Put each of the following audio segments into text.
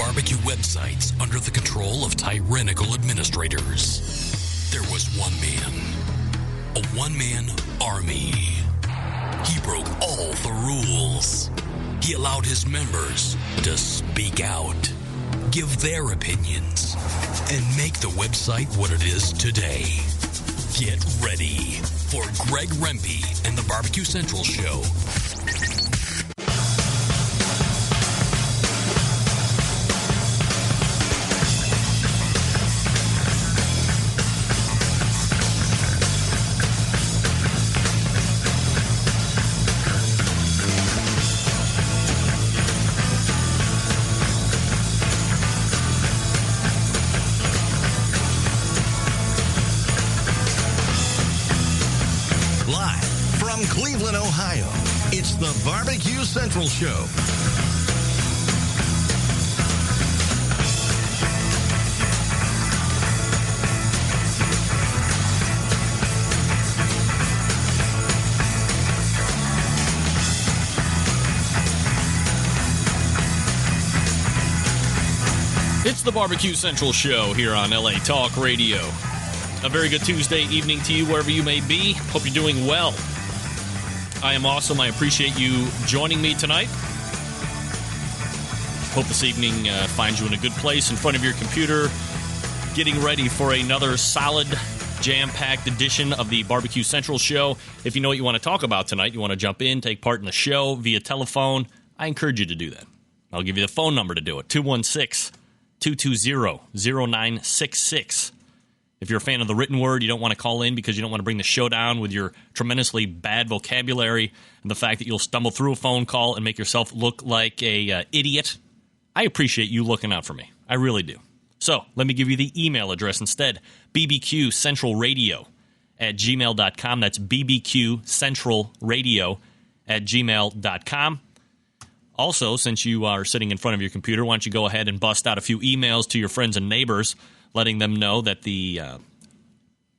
barbecue websites under the control of tyrannical administrators. There was one man, a one-man army. He broke all the rules. He allowed his members to speak out, give their opinions, and make the website what it is today. Get ready for Greg Rempe and the Barbecue Central Show. Ohio. It's the Barbecue Central Show. It's the Barbecue Central Show here on LA Talk Radio. A very good Tuesday evening to you wherever you may be. Hope you're doing well. I am awesome. I appreciate you joining me tonight. Hope this evening finds you in a good place in front of your computer, getting ready for another solid, jam-packed edition of the Barbecue Central Show. If you know what you want to talk about tonight, you want to jump in, take part in the show via telephone, I encourage you to do that. I'll give you the phone number to do it, 216-220-0966. If you're a fan of the written word, you don't want to call in because you don't want to bring the show down with your tremendously bad vocabulary and the fact that you'll stumble through a phone call and make yourself look like a idiot. I appreciate you looking out for me. I really do. So let me give you the email address instead, bbqcentralradio@gmail.com. That's bbqcentralradio@gmail.com. Also, since you are sitting in front of your computer, why don't you go ahead and bust out a few emails to your friends and neighbors, letting them know that the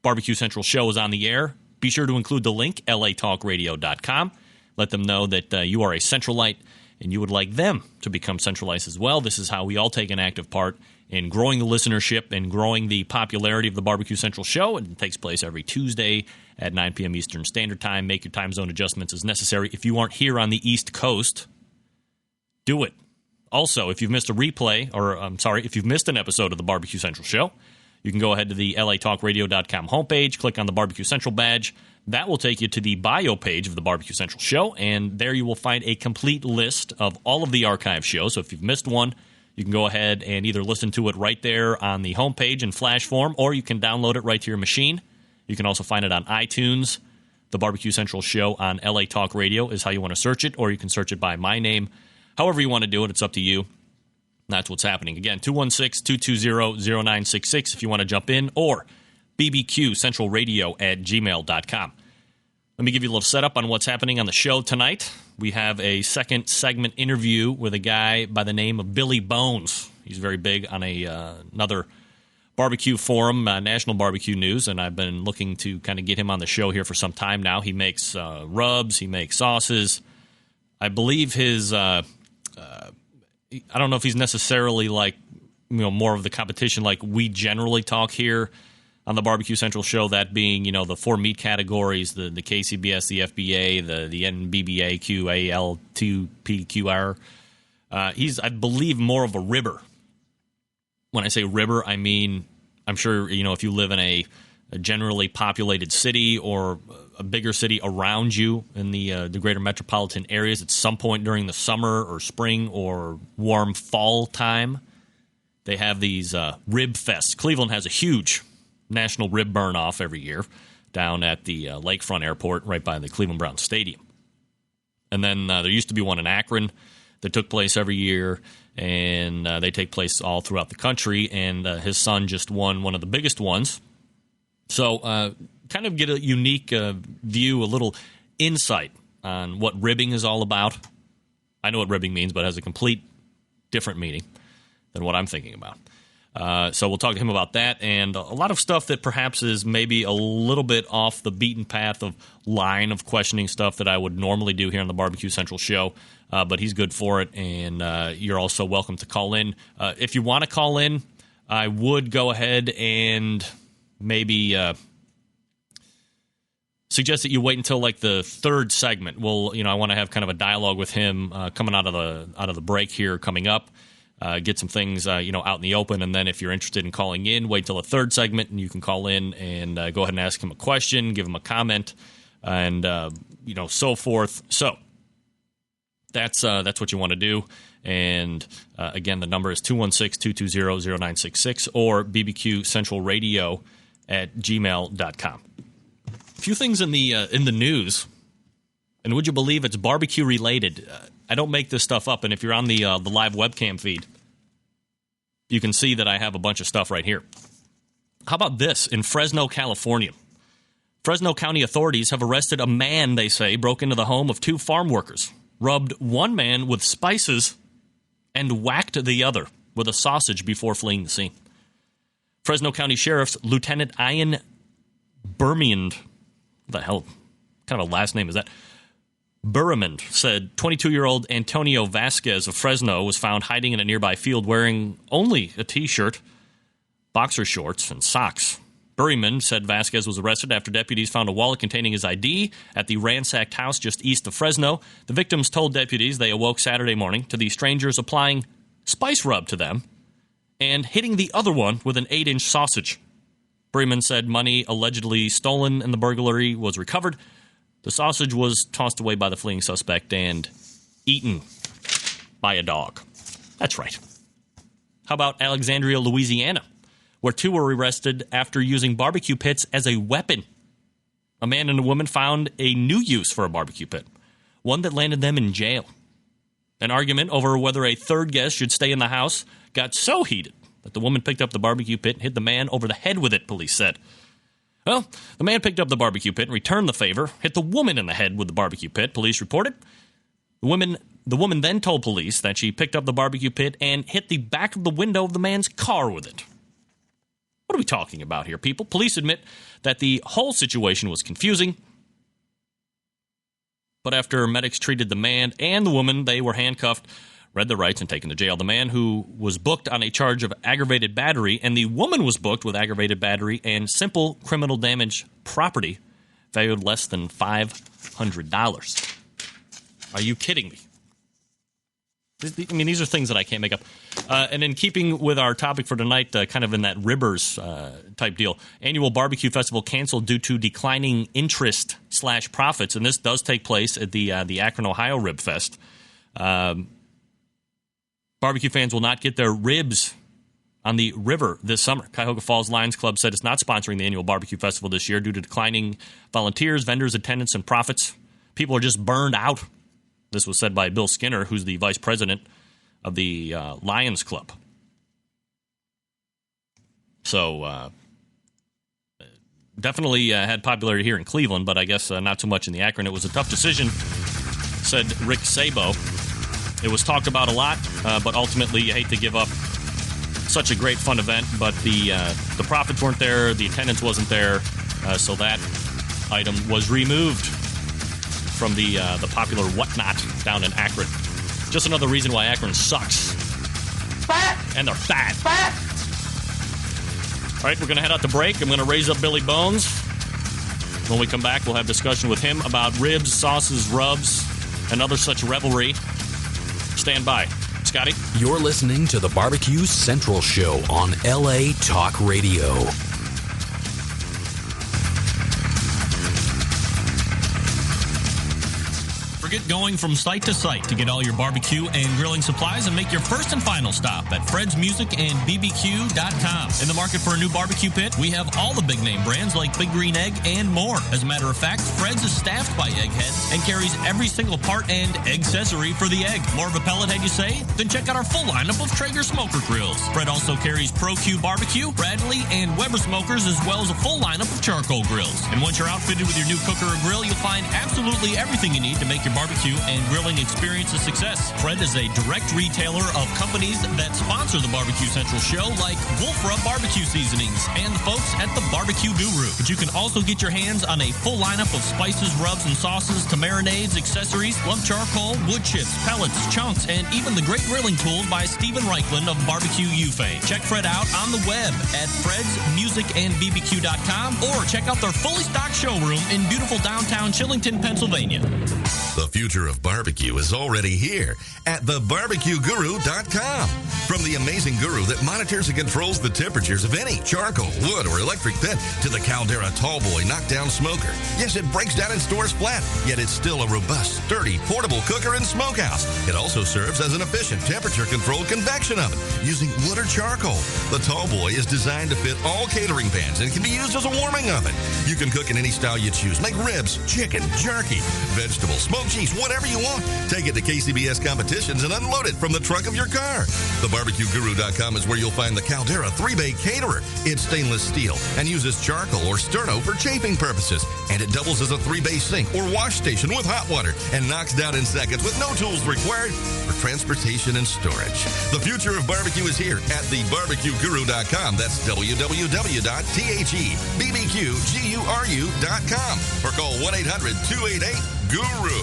Barbecue Central Show is on the air. Be sure to include the link, latalkradio.com. Let them know that you are a Centralite and you would like them to become Centralites as well. This is how we all take an active part in growing the listenership and growing the popularity of the Barbecue Central Show. It takes place every Tuesday at 9 p.m. Eastern Standard Time. Make your time zone adjustments as necessary. If you aren't here on the East Coast, do it. Also, if you've missed a replay, if you've missed an episode of the Barbecue Central Show, you can go ahead to the latalkradio.com homepage, click on the Barbecue Central badge. That will take you to the bio page of the Barbecue Central Show, and there you will find a complete list of all of the archive shows. So if you've missed one, you can go ahead and either listen to it right there on the homepage in flash form, or you can download it right to your machine. You can also find it on iTunes. The Barbecue Central Show on LA Talk Radio is how you want to search it, or you can search it by my name. However you want to do it, it's up to you. That's what's happening. Again, 216-220-0966 if you want to jump in, or bbqcentralradio@gmail.com. Let me give you a little setup on what's happening on the show tonight. We have a second segment interview with a guy by the name of Billy Bones. He's very big on another barbecue forum, National Barbecue News, and I've been looking to kind of get him on the show here for some time now. He makes rubs, he makes sauces. I believe his I don't know if he's necessarily like, more of the competition like we generally talk here on the Barbecue Central Show, that being, the four meat categories, the KCBS, the FBA, the NBBA, QAL, 2PQR. He's, I believe, more of a ribber. When I say ribber, I mean, I'm sure, if you live in a generally populated city or a bigger city around you in the greater metropolitan areas at some point during the summer or spring or warm fall time, they have these rib fests. Cleveland has a huge national rib burn-off every year down at the Lakefront Airport right by the Cleveland Browns Stadium. And then there used to be one in Akron that took place every year, and they take place all throughout the country, and his son just won one of the biggest ones. So kind of get a unique view, a little insight on what ribbing is all about. I know what ribbing means, but it has a complete different meaning than what I'm thinking about. So we'll talk to him about that and a lot of stuff that perhaps is maybe a little bit off the beaten path of line of questioning stuff that I would normally do here on the Barbecue Central show. But he's good for it, and you're also welcome to call in. If you want to call in, I would go ahead and maybe suggest that you wait until like the third segment. Well, I want to have kind of a dialogue with him coming out of the break here coming up. Get some things out in the open, and then if you're interested in calling in, wait till the third segment, and you can call in and go ahead and ask him a question, give him a comment, and so forth. So that's what you want to do. And again, the number is 216-220-0966 or bbqcentralradio@gmail.com. A few things in the news, and would you believe it's barbecue related? I don't make this stuff up, and if you're on the live webcam feed, you can see that I have a bunch of stuff right here. How about this? In Fresno, California, Fresno County authorities have arrested a man, they say, broke into the home of two farm workers, rubbed one man with spices, and whacked the other with a sausage before fleeing the scene. Fresno County Sheriff's Lieutenant Ian Burmond, what the hell kind of a last name is that? Burmond said 22-year-old Antonio Vasquez of Fresno was found hiding in a nearby field wearing only a T-shirt, boxer shorts, and socks. Burmond said Vasquez was arrested after deputies found a wallet containing his ID at the ransacked house just east of Fresno. The victims told deputies they awoke Saturday morning to the strangers applying spice rub to them and hitting the other one with an 8-inch sausage. Burmond said money allegedly stolen in the burglary was recovered. The sausage was tossed away by the fleeing suspect and eaten by a dog. That's right. How about Alexandria, Louisiana, where two were arrested after using barbecue pits as a weapon? A man and a woman found a new use for a barbecue pit, one that landed them in jail. An argument over whether a third guest should stay in the house got so heated that the woman picked up the barbecue pit and hit the man over the head with it, police said. Well, the man picked up the barbecue pit and returned the favor, hit the woman in the head with the barbecue pit, police reported. The woman then told police that she picked up the barbecue pit and hit the back of the window of the man's car with it. What are we talking about here, people? Police admit that the whole situation was confusing, but after medics treated the man and the woman, they were handcuffed, read their rights, and taken to jail. The man, who was booked on a charge of aggravated battery, and the woman was booked with aggravated battery and simple criminal damage property valued less than $500. Are you kidding me? I mean, these are things that I can't make up. And in keeping with our topic for tonight, kind of in that Ribbers type deal, annual barbecue festival canceled due to declining interest/profits, and this does take place at the Akron, Ohio Rib Fest. Barbecue fans will not get their ribs on the river this summer. Cuyahoga Falls Lions Club said it's not sponsoring the annual barbecue festival this year due to declining volunteers, vendors, attendance, and profits. People are just burned out. This was said by Bill Skinner, who's the vice president of the Lions Club. So, definitely had popularity here in Cleveland, but I guess not so much in the Akron. It was a tough decision, said Rick Sabo. It was talked about a lot, but ultimately you hate to give up such a great fun event, but the profits weren't there, the attendance wasn't there, so that item was removed from the popular Whatnot down in Akron. Just another reason why Akron sucks. Fat! And they're fat. Fat! All right, we're going to head out to break. I'm going to raise up Billy Bones. When we come back, we'll have discussion with him about ribs, sauces, rubs, and other such revelry. Stand by. Scotty? You're listening to the Barbecue Central Show on LA Talk Radio. Forget going from site to site to get all your barbecue and grilling supplies and make your first and final stop at Fred's Music and BBQ.com. In the market for a new barbecue pit, we have all the big name brands like Big Green Egg and more. As a matter of fact, Fred's is staffed by eggheads and carries every single part and accessory for the egg. More of a pellet head, you say? Then check out our full lineup of Traeger smoker grills. Fred also carries Pro Q Barbecue, Bradley, and Weber smokers, as well as a full lineup of charcoal grills. And once you're outfitted with your new cooker or grill, you'll find absolutely everything you need to make your barbecue barbecue and grilling experience a success. Fred is a direct retailer of companies that sponsor the Barbecue Central show, like Wolf Rub Barbecue Seasonings and the folks at the Barbecue Guru. But you can also get your hands on a full lineup of spices, rubs, and sauces to marinades, accessories, lump charcoal, wood chips, pellets, chunks, and even the great grilling tools by Stephen Reichland of Barbecue U fame. Check Fred out on the web at fredsmusicandbbq.com or check out their fully stocked showroom in beautiful downtown Chillington, Pennsylvania. The future of barbecue is already here at thebarbecueguru.com. From the amazing guru that monitors and controls the temperatures of any charcoal, wood, or electric pit to the Caldera Tallboy knockdown smoker. Yes, it breaks down and stores flat, yet it's still a robust, sturdy, portable cooker and smokehouse. It also serves as an efficient temperature-controlled convection oven using wood or charcoal. The Tallboy is designed to fit all catering pans and can be used as a warming oven. You can cook in any style you choose. Make ribs, chicken, jerky, vegetables, smoked cheese, whatever you want. Take it to KCBS competitions and unload it from the trunk of your car. TheBarbecueGuru.com is where you'll find the Caldera 3-Bay Caterer. It's stainless steel and uses charcoal or sterno for chafing purposes. And it doubles as a 3-bay sink or wash station with hot water and knocks down in seconds with no tools required for transportation and storage. The future of barbecue is here at TheBarbecueGuru.com. That's www.thebbqguru.com or call 1-800-288-GURU.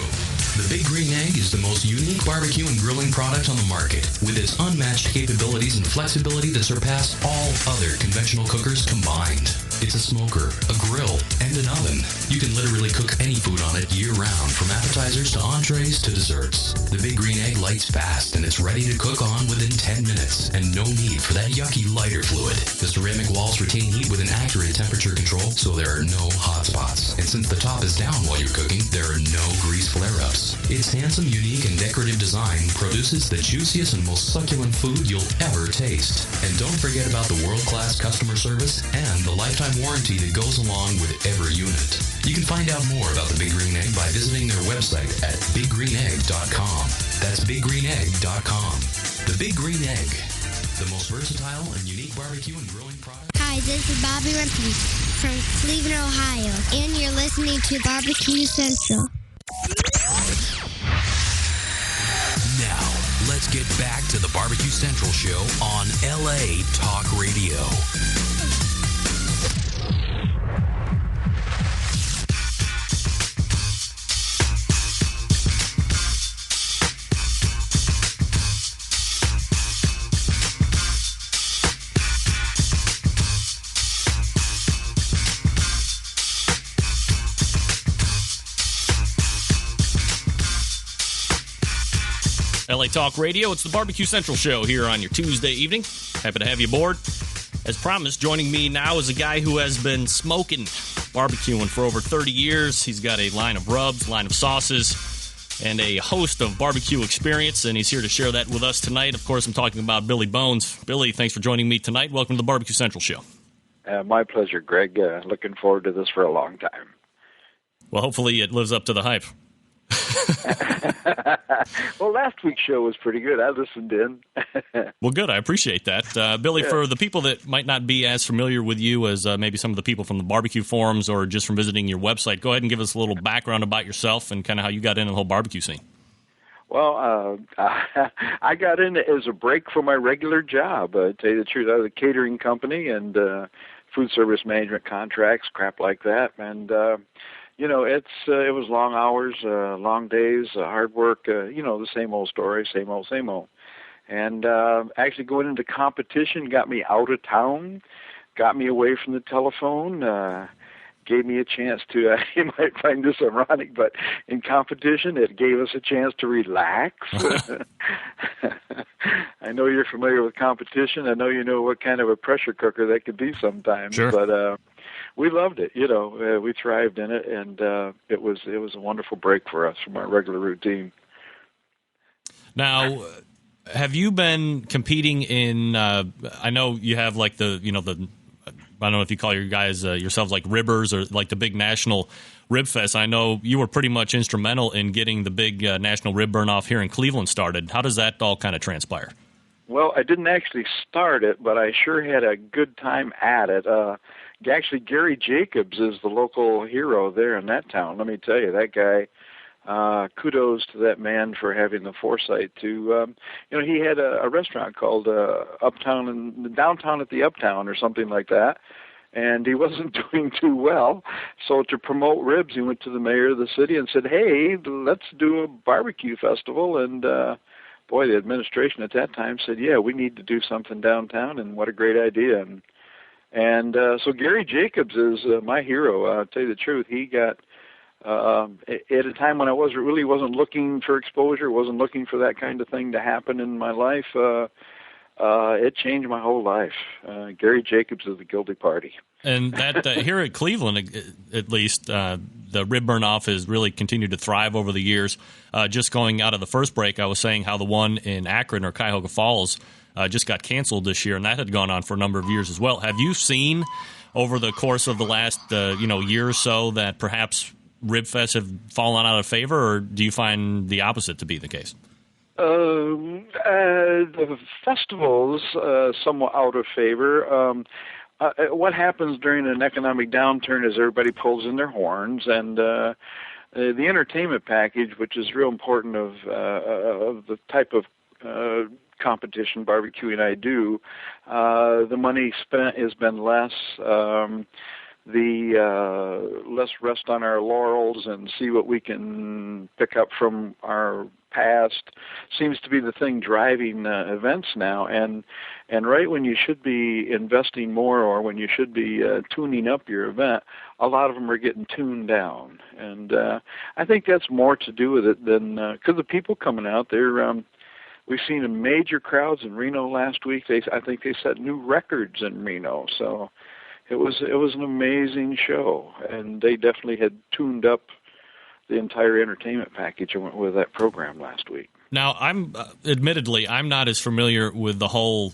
The Big Green Egg is the most unique barbecue and grilling product on the market, with its unmatched capabilities and flexibility that surpass all other conventional cookers combined. It's a smoker, a grill, and an oven. You can literally cook any food on it year-round, from appetizers to entrees to desserts. The Big Green Egg lights fast, and it's ready to cook on within 10 minutes, and no need for that yucky lighter fluid. The ceramic walls retain heat with an accurate temperature control, so there are no hot spots. And since the top is down while you're cooking, there are no grease flare-ups. Its handsome, unique, and decorative design produces the juiciest and most succulent food you'll ever taste. And don't forget about the world-class customer service and the lifetime warranty that goes along with every unit. You can find out more about the Big Green Egg by visiting their website at biggreenegg.com. That's biggreenegg.com. The Big Green Egg, the most versatile and unique barbecue and grilling product. Hi, this is Bobby Rimpey from Cleveland, Ohio, and you're listening to Barbecue Central. Now, let's get back to the Barbecue Central show on LA Talk Radio. LA Talk Radio, it's the Barbecue Central show here on your Tuesday evening. Happy to have you aboard. As promised, joining me now is a guy who has been smoking, barbecuing for over 30 years. He's got a line of rubs, line of sauces, and a host of barbecue experience, and he's here to share that with us tonight. Of course, I'm talking about Billy Bones. Billy, thanks for joining me tonight. Welcome to the Barbecue Central show. My pleasure, Greg. Looking forward to this for a long time. Well, hopefully it lives up to the hype. Well, last week's show was pretty good. I listened in. Well, good. I appreciate that. Billy, for the people that might not be as familiar with you as maybe some of the people from the barbecue forums or just from visiting your website, go ahead and give us a little background about yourself and kind of how you got into the whole barbecue scene. Well, I got in as a break from my regular job. To tell you the truth, I was a catering company and food service management contracts, crap like that. And you know, it was long hours, long days, hard work, the same old story, same old. And actually going into competition got me out of town, got me away from the telephone, gave me a chance to, you might find this ironic, but in competition, it gave us a chance to relax. I know you're familiar with competition. I know you know what kind of a pressure cooker that could be sometimes. Sure. But we loved it. We thrived in it, and it was a wonderful break for us from our regular routine. Now, have you been competing in? I know you have like the I don't know if you call your guys yourselves like ribbers or like the big national rib fest. I know you were pretty much instrumental in getting the big national rib burn off here in Cleveland started. How does that all kind of transpire? Well, I didn't actually start it, but I sure had a good time at it. Actually, Gary Jacobs is the local hero there in that town. Let me tell you, that guy kudos to that man for having the foresight to, he had a restaurant called Downtown at the Uptown or something like that, and he wasn't doing too well. So to promote ribs, he went to the mayor of the city and said, "Hey, let's do a barbecue festival." And boy, the administration at that time said, "Yeah, we need to do something downtown," and what a great idea. And so Gary Jacobs is my hero. I'll tell you the truth. He got, at a time when I wasn't looking for exposure, wasn't looking for that kind of thing to happen in my life, it changed my whole life. Gary Jacobs is the guilty party. And that here at Cleveland, at least, the rib burn-off has really continued to thrive over the years. Just going out of the first break, I was saying how the one in Akron or Cuyahoga Falls just got canceled this year, and that had gone on for a number of years as well. Have you seen over the course of the last year or so that perhaps Rib Fest have fallen out of favor, or do you find the opposite to be the case? The festival's somewhat out of favor. What happens during an economic downturn is everybody pulls in their horns, and the entertainment package, which is real important of the type of competition barbecuing I do, the money spent has been less. Let's rest on our laurels and see what we can pick up from our past seems to be the thing driving events now. And right when you should be investing more, or when you should be tuning up your event, a lot of them are getting tuned down. And I think that's more to do with it than because the people coming out there. We've seen major crowds in Reno last week. I think they set new records in Reno. So it was an amazing show, and they definitely had tuned up the entire entertainment package with that program last week. Now, I'm not as familiar with the whole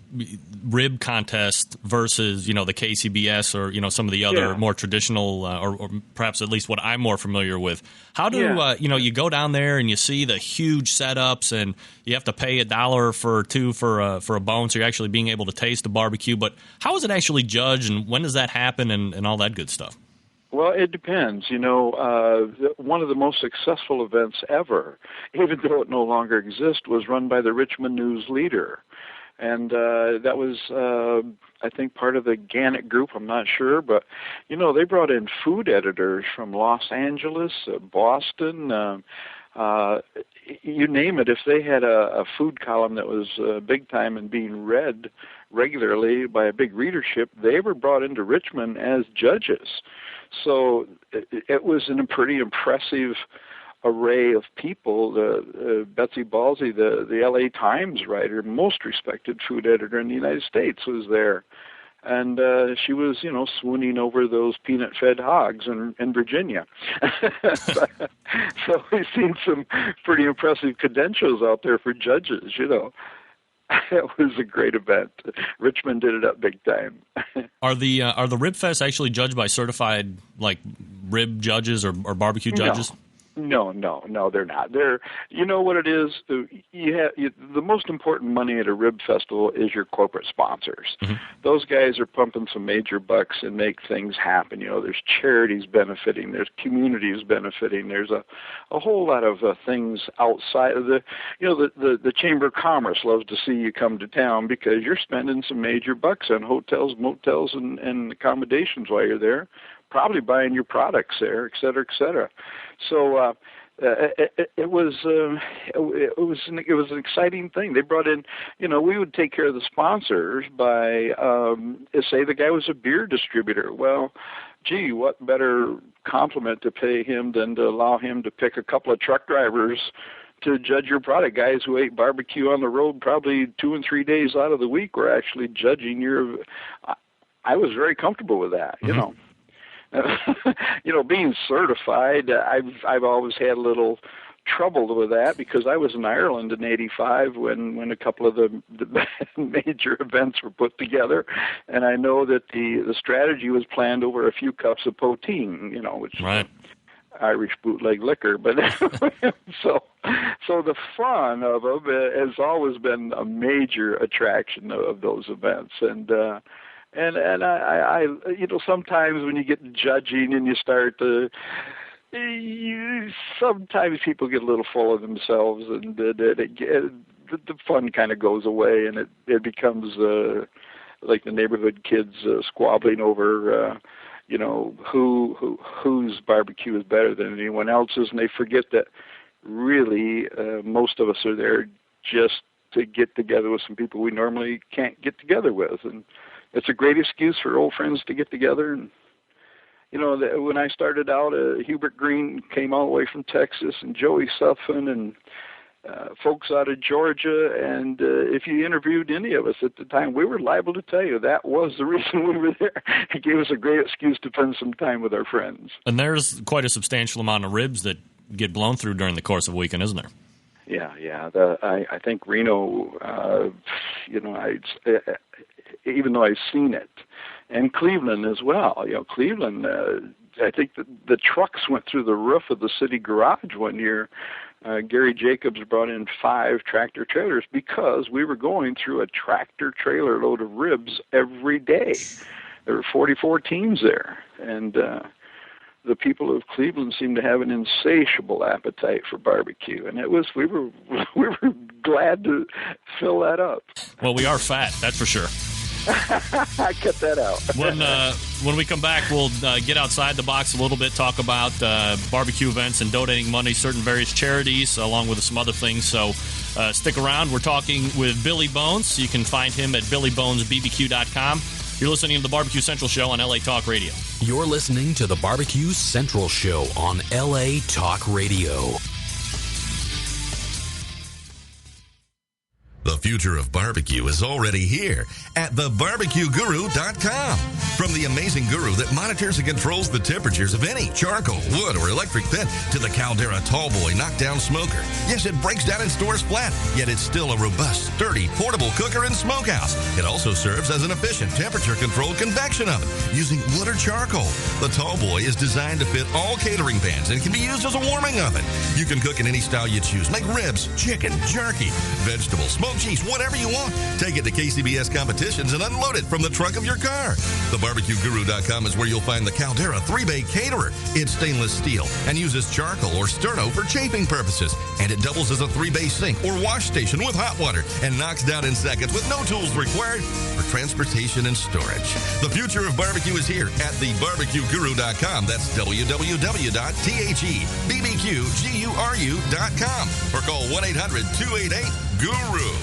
rib contest versus, the KCBS or, some of the other more traditional or perhaps at least what I'm more familiar with. How do, you go down there and you see the huge setups and you have to pay $1 or $2 for a bone, so you're actually being able to taste the barbecue. But how is it actually judged, and when does that happen, and all that good stuff? Well, it depends. One of the most successful events ever, even though it no longer exists, was run by the Richmond News Leader. And that was, I think, part of the Gannett Group. I'm not sure. But, they brought in food editors from Los Angeles, Boston, you name it. If they had a food column that was big time and being read regularly by a big readership, they were brought into Richmond as judges. So it was a pretty impressive array of people. Betsy Balsey, the L.A. Times writer, most respected food editor in the United States, was there. And she was, swooning over those peanut-fed hogs in Virginia. So we've seen some pretty impressive credentials out there for judges, It was a great event. Richmond did it up big time. Are the Rib Fest actually judged by certified rib judges or barbecue judges? No, they're not. You know what it is? The most important money at a rib festival is your corporate sponsors. Mm-hmm. Those guys are pumping some major bucks and make things happen. There's charities benefiting, there's communities benefiting, there's a whole lot of things outside of the Chamber of Commerce loves to see you come to town because you're spending some major bucks on hotels, motels, and accommodations while you're there. Probably buying your products there, et cetera, et cetera. So it was an exciting thing. They brought in, we would take care of the sponsors by, say the guy was a beer distributor. Well, gee, what better compliment to pay him than to allow him to pick a couple of truck drivers to judge your product. Guys who ate barbecue on the road probably 2 and 3 days out of the week were actually judging your. I was very comfortable with that, Mm-hmm. Being certified, I've always had a little trouble with that because I was in Ireland in '85 when a couple of the major events were put together, and I know that the strategy was planned over a few cups of poteen, which right. is Irish bootleg liquor, but so the fun of them has always been a major attraction of those events, and I sometimes when you get judging and you start to sometimes people get a little full of themselves, and the fun kind of goes away, and it becomes like the neighborhood kids squabbling over whose barbecue is better than anyone else's, and they forget that really most of us are there just to get together with some people we normally can't get together with, and it's a great excuse for old friends to get together. And when I started out, Hubert Green came all the way from Texas, and Joey Suffin, and folks out of Georgia, and if you interviewed any of us at the time, we were liable to tell you that was the reason we were there. It gave us a great excuse to spend some time with our friends. And there's quite a substantial amount of ribs that get blown through during the course of a weekend, isn't there? Yeah. I think Reno, even though I've seen it, and Cleveland as well. Cleveland, I think the trucks went through the roof of the city garage one year. Gary Jacobs brought in 5 tractor trailers because we were going through a tractor trailer load of ribs every day. There were 44 teams there, and the people of Cleveland seemed to have an insatiable appetite for barbecue, and we were glad to fill that up. Well, we are fat, that's for sure. I cut that out. When we come back, we'll get outside the box a little bit, talk about barbecue events and donating money to certain various charities, along with some other things. So stick around. We're talking with Billy Bones. You can find him at BillyBonesBBQ.com. You're listening to the Barbecue Central Show on LA Talk Radio. You're listening to the Barbecue Central Show on LA Talk Radio. The future of barbecue is already here at thebarbecueguru.com. From the amazing guru that monitors and controls the temperatures of any charcoal, wood, or electric pit to the Caldera Tallboy knockdown smoker. Yes, it breaks down and stores flat, yet it's still a robust, sturdy, portable cooker and smokehouse. It also serves as an efficient temperature-controlled convection oven using wood or charcoal. The Tallboy is designed to fit all catering pans and can be used as a warming oven. You can cook in any style you choose. Make ribs, chicken, jerky, vegetables, smoked cheese, whatever you want. Take it to KCBS competitions and unload it from the trunk of your car. TheBarbecueGuru.com is where you'll find the Caldera 3-Bay Caterer. It's stainless steel and uses charcoal or sterno for chafing purposes. And it doubles as a 3-bay sink or wash station with hot water and knocks down in seconds with no tools required for transportation and storage. The future of barbecue is here at TheBarbecueGuru.com. That's www.thebbqguru.com or call 1-800-288-GURU.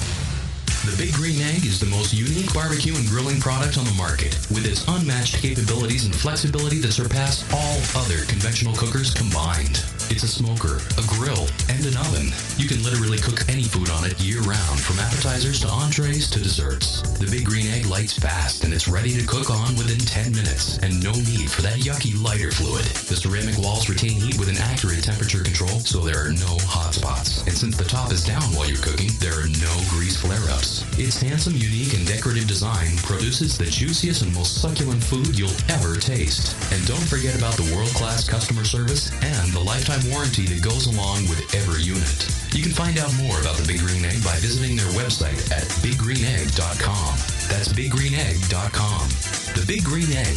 The Big Green Egg is the most unique barbecue and grilling product on the market, with its unmatched capabilities and flexibility that surpass all other conventional cookers combined. It's a smoker, a grill, and an oven. You can literally cook any food on it year-round, from appetizers to entrees to desserts. The Big Green Egg lights fast, and it's ready to cook on within 10 minutes, and no need for that yucky lighter fluid. The ceramic walls retain heat with an accurate temperature control, so there are no hot spots. And since the top is down while you're cooking, there are no grease flare-ups. Its handsome, unique, and decorative design produces the juiciest and most succulent food you'll ever taste. And don't forget about the world-class customer service and the lifetime warranty that goes along with every unit. You can find out more about the Big Green Egg by visiting their website at BigGreenEgg.com. That's BigGreenEgg.com. The Big Green Egg,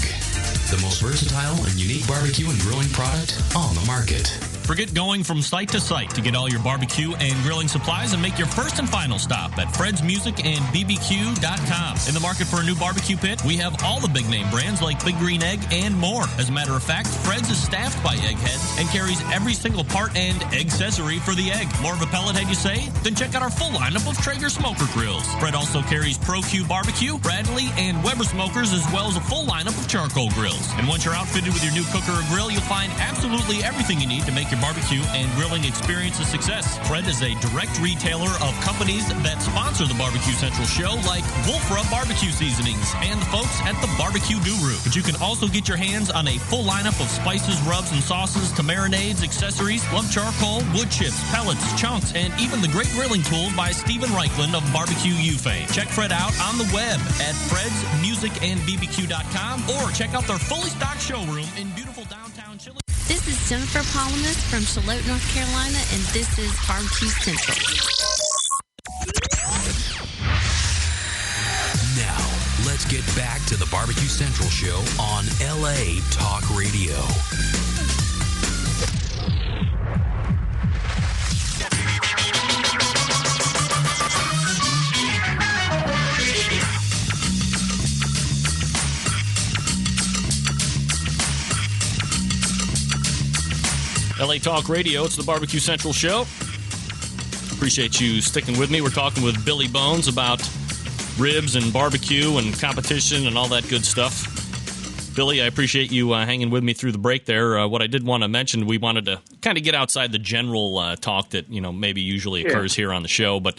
the most versatile and unique barbecue and grilling product on the market. Forget going from site to site to get all your barbecue and grilling supplies and make your first and final stop at Fred's Music and BBQ.com. In the market for a new barbecue pit, we have all the big name brands like Big Green Egg and more. As a matter of fact, Fred's is staffed by eggheads and carries every single part and accessory for the egg. More of a pellet head, you say? Then check out our full lineup of Traeger smoker grills. Fred also carries Pro Q Barbecue, Bradley, and Weber smokers, as well as a full lineup of charcoal grills. And once you're outfitted with your new cooker or grill, you'll find absolutely everything you need to make your barbecue and grilling experience a success. Fred is a direct retailer of companies that sponsor the Barbecue Central show, like Wolf Rub Barbecue Seasonings and the folks at the Barbecue Guru. But you can also get your hands on a full lineup of spices, rubs, and sauces to marinades, accessories, lump charcoal, wood chips, pellets, chunks, and even the great grilling tools by Stephen Reichland of Barbecue U fame. Check Fred out on the web at fredsmusicandbbq.com or check out their fully stocked showroom in beautiful downtown Chile. This is Jennifer Palamas from Charlotte, North Carolina, and this is Barbecue Central. Now, let's get back to the Barbecue Central show on LA Talk Radio. LA Talk Radio. It's the Barbecue Central Show. Appreciate you sticking with me. We're talking with Billy Bones about ribs and barbecue and competition and all that good stuff. Billy, I appreciate you hanging with me through the break there. What I did want to mention, we wanted to kind of get outside the general talk that maybe usually occurs here on the show, but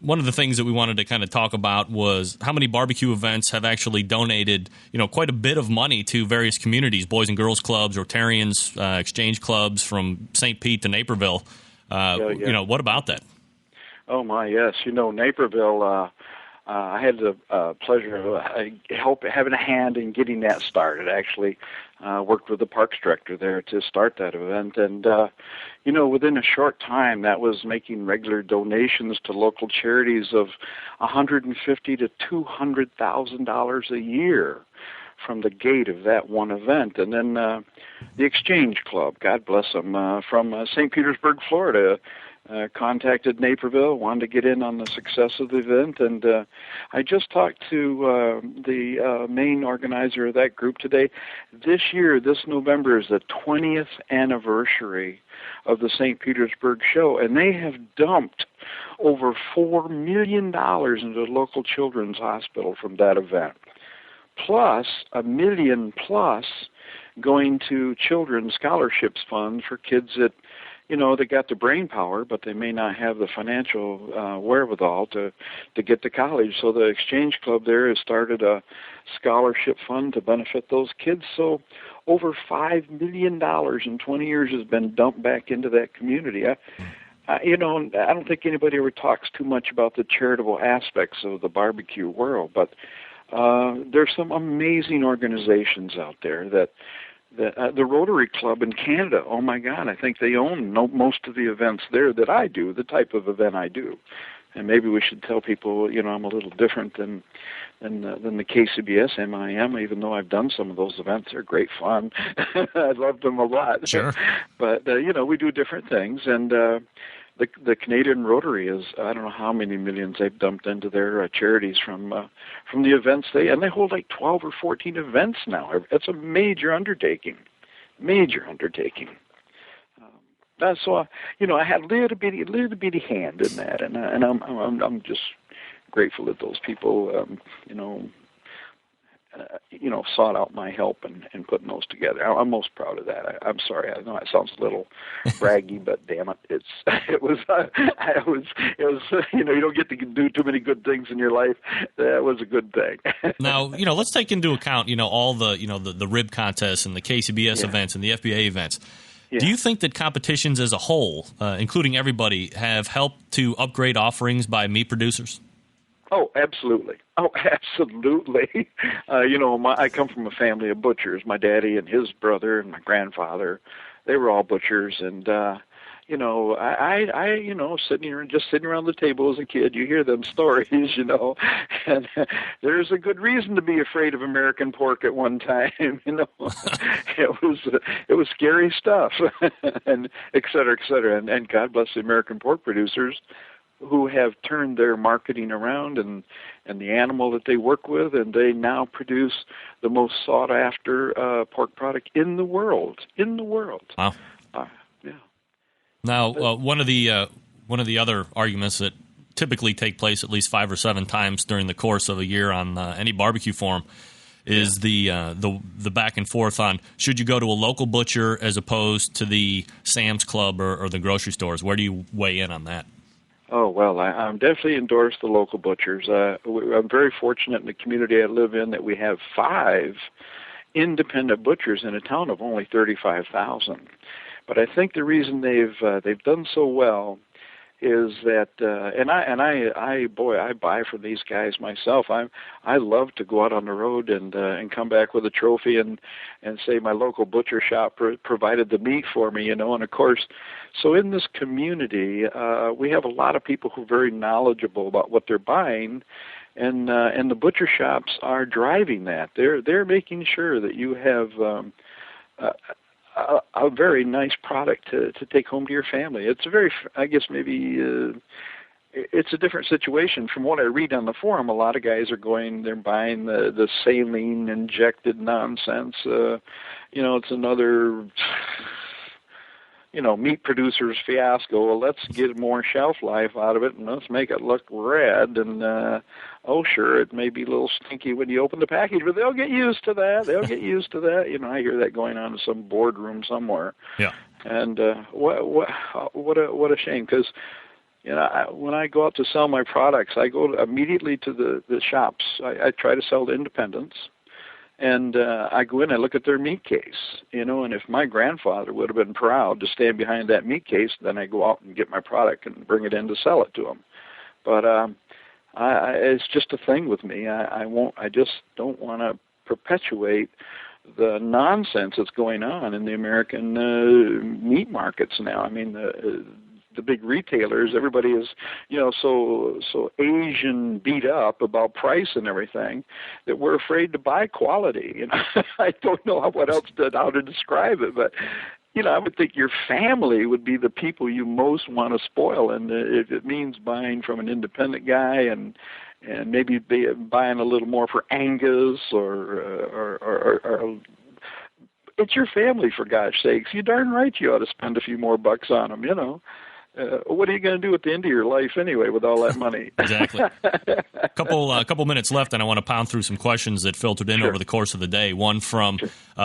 one of the things that we wanted to kind of talk about was how many barbecue events have actually donated, quite a bit of money to various communities, Boys and Girls Clubs, Rotarians, exchange clubs from St. Pete to Naperville. What about that? Oh, my, yes. Naperville, I had the pleasure of having a hand in getting that started, actually. Worked with the parks director there to start that event. And, within a short time, that was making regular donations to local charities of $150,000 to $200,000 a year from the gate of that one event. And then the Exchange Club, God bless them, from St. Petersburg, Florida, contacted Naperville, wanted to get in on the success of the event, and I just talked to the main organizer of that group today. This November, is the 20th anniversary of the St. Petersburg show, and they have dumped over $4 million into the local children's hospital from that event, plus $1 million plus going to children's scholarships funds for kids that they got the brain power, but they may not have the financial wherewithal to get to college. So the Exchange Club there has started a scholarship fund to benefit those kids. So over $5 million in 20 years has been dumped back into that community. I don't think anybody ever talks too much about the charitable aspects of the barbecue world, but there's some amazing organizations out there that the Rotary Club in Canada, oh my God, I think they own most of the events there that I do, the type of event I do. And maybe we should tell people, I'm a little different than the KCBS MIM, even though I've done some of those events. They're great fun. I love them a lot. Sure. But, we do different things. And the Canadian Rotary is, I don't know how many millions they've dumped into their charities from the events they hold like 12 or 14 events now. It's a major undertaking. So I had a little bitty hand in that, and I'm just grateful that those people sought out my help and putting those together. I'm most proud of that. I'm sorry. I know it sounds a little braggy, but damn it, it was. You don't get to do too many good things in your life. That was a good thing. Now, let's take into account, all the rib contests and the KCBS events and the FBA events. Yeah. Do you think that competitions as a whole, including everybody, have helped to upgrade offerings by meat producers? Oh, absolutely. I come from a family of butchers. My daddy and his brother and my grandfather, they were all butchers. And, I sitting around the table as a kid, you hear them stories, and there's a good reason to be afraid of American pork at one time, It was scary stuff, and et cetera, and God bless the American pork producers, who have turned their marketing around and the animal that they work with, and they now produce the most sought-after pork product in the world. Wow. Yeah. Now, one of the other arguments that typically take place at least 5 or 7 times during the course of a year on any barbecue forum is the back and forth on should you go to a local butcher as opposed to the Sam's Club or the grocery stores. Where do you weigh in on that? Oh, well, I'm definitely endorse the local butchers. I'm very fortunate in the community I live in that we have 5 independent butchers in a town of only 35,000. But I think the reason they've done so well is that, I buy from these guys myself. I love to go out on the road and come back with a trophy and say my local butcher shop provided the meat for me, and of course, so in this community, we have a lot of people who are very knowledgeable about what they're buying, and the butcher shops are driving that. They're making sure that you have a very nice product to take home to your family. It's a very, I guess maybe it's a different situation from what I read on the forum. A lot of guys are they're buying the saline injected nonsense. It's another meat producers fiasco. Well, let's get more shelf life out of it, and let's make it look red. And sure, it may be a little stinky when you open the package, but they'll get used to that. I hear that going on in some boardroom somewhere. Yeah. And what a shame, because when I go out to sell my products, I go immediately to the shops. I try to sell to independents. And I go in, I look at their meat case, and if my grandfather would have been proud to stand behind that meat case, then I go out and get my product and bring it in to sell it to him. But it's just a thing with me. I just don't want to perpetuate the nonsense that's going on in the American meat markets now. I mean, the big retailers, everybody is, so Asian beat up about price and everything that we're afraid to buy quality. I don't know how to describe it, but I would think your family would be the people you most want to spoil, and if it means buying from an independent guy and maybe buying a little more for Angus or it's your family, for gosh sakes. You darn right you ought to spend a few more bucks on them, what are you going to do at the end of your life anyway with all that money? Exactly. Couple minutes left, and I want to pound through some questions that filtered in over the course of the day. One from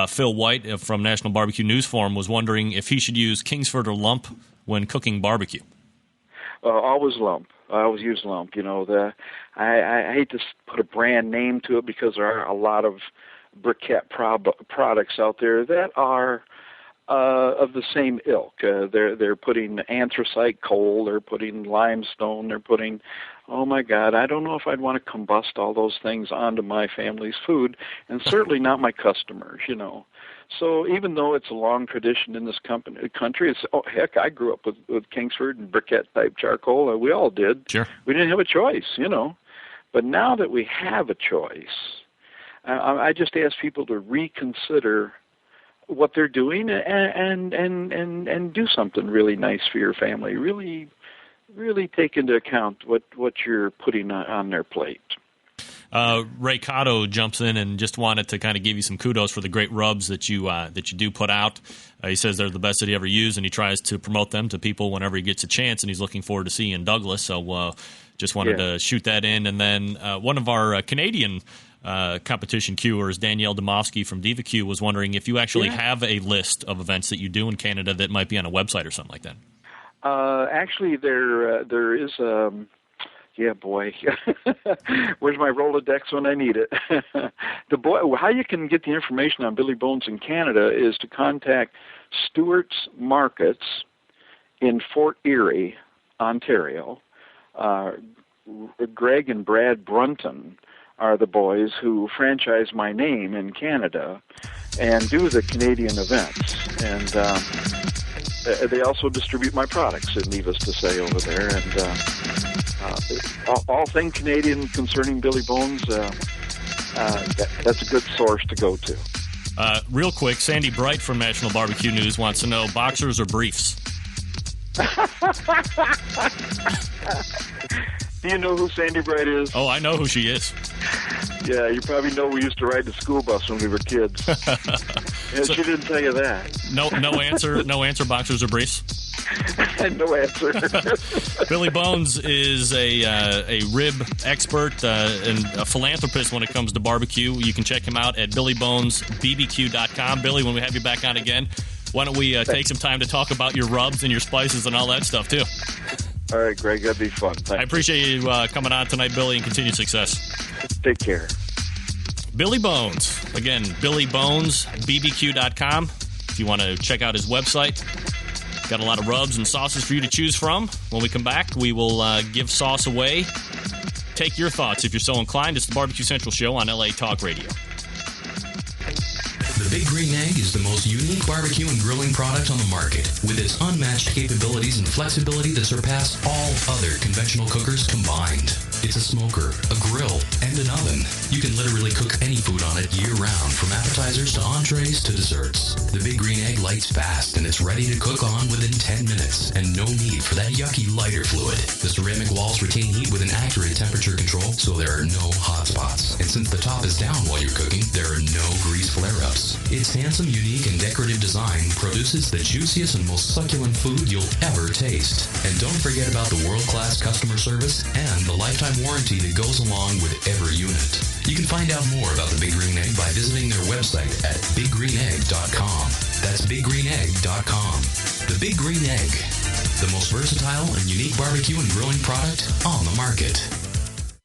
Phil White from National Barbecue News Forum was wondering if he should use Kingsford or lump when cooking barbecue. Always lump. I always use lump. I hate to put a brand name to it because there are a lot of briquette products out there that are of the same ilk. They're putting anthracite coal, they're putting limestone, they're putting, oh my God, I don't know if I'd want to combust all those things onto my family's food, and certainly not my customers, So even though it's a long tradition in this country, it's, heck, I grew up with Kingsford and briquette-type charcoal. We all did. Sure. We didn't have a choice, But now that we have a choice, I just ask people to reconsider what they're doing and do something really nice for your family. Really, really take into account what you're putting on their plate. Ray Cotto jumps in and just wanted to kind of give you some kudos for the great rubs that you do put out. He says they're the best that he ever used, and he tries to promote them to people whenever he gets a chance, and he's looking forward to seeing you in Douglas. So just wanted to shoot that in. And then one of our Canadian competition cuers, Danielle Domofsky from BBQ, was wondering if you actually have a list of events that you do in Canada that might be on a website or something like that. Actually, there is. Yeah, boy. Where's my Rolodex when I need it? How you can get the information on Billy Bones in Canada is to contact Stewart's Markets in Fort Erie, Ontario. Greg and Brad Brunton are the boys who franchise my name in Canada and do the Canadian events. And they also distribute my products, needless to say, over there. And all things Canadian concerning Billy Bones, that's a good source to go to. Real quick, Sandy Bright from National Barbecue News wants to know, boxers or briefs? Do you know who Sandy Bright is? Oh, I know who she is. Yeah, you probably know we used to ride the school bus when we were kids. She didn't tell you that. No answer, boxers or briefs? No answer. Billy Bones is a rib expert and a philanthropist when it comes to barbecue. You can check him out at BBQing.com. Billy, when we have you back on again, why don't we take some time to talk about your rubs and your spices and all that stuff, too? All right, Greg, that'd be fun. Thanks. I appreciate you coming on tonight, Billy, and continued success. Take care. Billy Bones. Again, Billy Bones, BBQ.com. If you want to check out his website. Got a lot of rubs and sauces for you to choose from. When we come back, we will give sauce away. Take your thoughts if you're so inclined. It's the Barbecue Central Show on LA Talk Radio. The Big Green Egg is the most unique barbecue and grilling product on the market, with its unmatched capabilities and flexibility that surpass all other conventional cookers combined. It's a smoker, a grill, and an oven. You can literally cook any food on it year-round, from appetizers to entrees to desserts. The Big Green Egg lights fast, and it's ready to cook on within 10 minutes, and no need for that yucky lighter fluid. The ceramic walls retain heat with an accurate temperature control, so there are no hot spots. And since the top is down while you're cooking, there are no grease flare-ups. Its handsome, unique, and decorative design produces the juiciest and most succulent food you'll ever taste. And don't forget about the world-class customer service and the lifetime warranty that goes along with every unit. You can find out more about the Big Green Egg by visiting their website at biggreenegg.com. That's biggreenegg.com. The Big Green Egg, the most versatile and unique barbecue and grilling product on the market.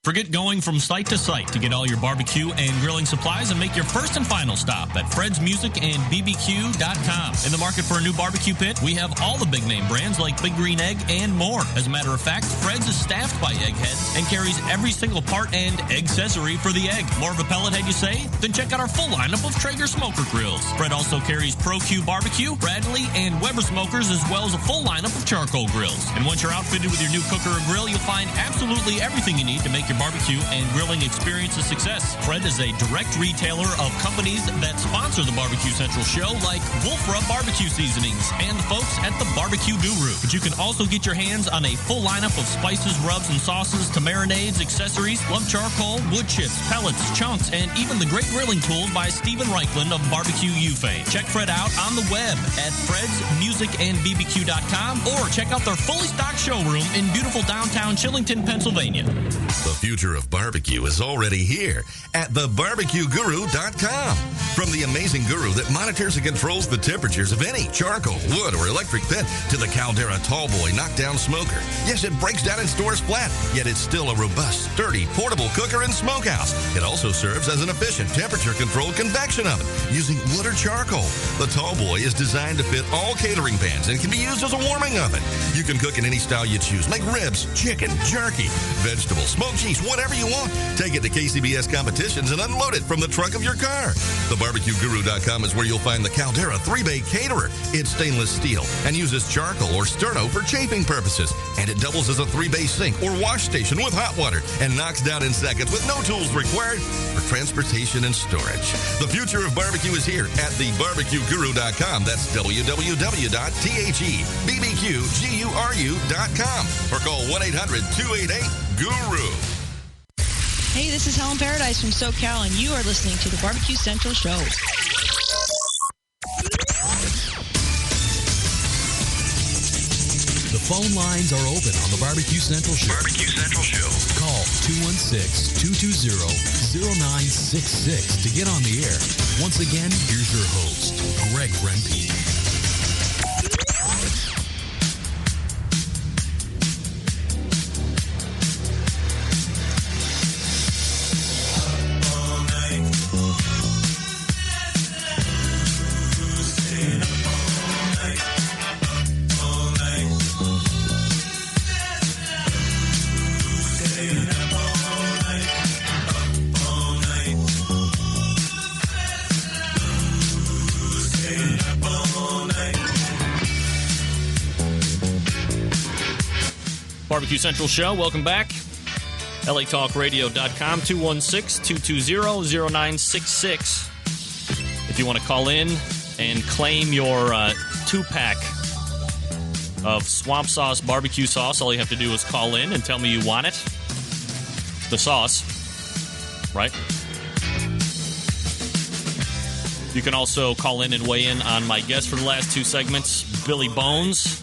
Forget going from site to site to get all your barbecue and grilling supplies and make your first and final stop at Fred's Music and BBQ.com. In the market for a new barbecue pit, we have all the big name brands like Big Green Egg and more. As a matter of fact, Fred's is staffed by eggheads and carries every single part and accessory for the egg. More of a pellet head, you say? Then check out our full lineup of Traeger smoker grills. Fred also carries Pro-Q barbecue, Bradley, and Weber smokers, as well as a full lineup of charcoal grills. And once you're outfitted with your new cooker or grill, you'll find absolutely everything you need to make your barbecue and grilling experience a success. Fred is a direct retailer of companies that sponsor the Barbecue Central show, like Wolf Rub Barbecue Seasonings and the folks at the Barbecue Guru. But you can also get your hands on a full lineup of spices, rubs, and sauces to marinades, accessories, lump charcoal, wood chips, pellets, chunks, and even the great grilling tools by Stephen Reichland of Barbecue U fame. Check Fred out on the web at fredsmusicandbbq.com or check out their fully stocked showroom in beautiful downtown Chillington, Pennsylvania. The future of barbecue is already here at thebarbqguru.com. From the amazing guru that monitors and controls the temperatures of any charcoal, wood, or electric pit to the Caldera Tallboy knockdown smoker. Yes, it breaks down and stores flat, yet it's still a robust, sturdy, portable cooker and smokehouse. It also serves as an efficient temperature-controlled convection oven using wood or charcoal. The Tallboy is designed to fit all catering pans and can be used as a warming oven. You can cook in any style you choose, like ribs, chicken, jerky, vegetables, smoked cheese, whatever you want. Take it to KCBS competitions and unload it from the trunk of your car. TheBarbecueGuru.com is where you'll find the Caldera 3-Bay Caterer. It's stainless steel and uses charcoal or sterno for chafing purposes. And it doubles as a 3-bay sink or wash station with hot water and knocks down in seconds with no tools required for transportation and storage. The future of barbecue is here at TheBarbecueGuru.com. That's www.thebbqguru.com or call 1-800-288-GURU. Hey, this is Helen Paradise from SoCal, and you are listening to the Barbecue Central Show. The phone lines are open on the Barbecue Central Show. Barbecue Central Show. Call 216-220-0966 to get on the air. Once again, here's your host, Greg Rempe. Barbecue Central Show, welcome back. LATalkRadio.com, 216-220-0966. If you want to call in and claim your 2-pack of swamp sauce barbecue sauce, all you have to do is call in and tell me you want it. The sauce, right? You can also call in and weigh in on my guest for the last 2 segments, Billy Bones.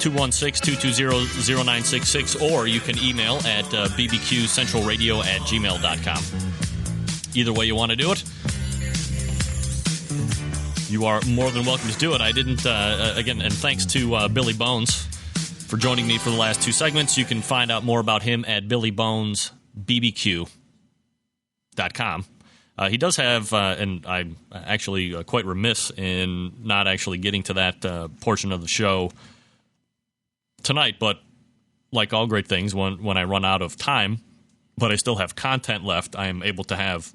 216-220-0966, or you can email at bbqcentralradio@gmail.com. Either way you want to do it, you are more than welcome to do it. I didn't, again, and thanks to Billy Bones for joining me for the last 2 segments. You can find out more about him at billybonesbbq.com. He does have, and I'm actually quite remiss in not actually getting to that portion of the show tonight, but like all great things, when I run out of time, but I still have content left, I am able to have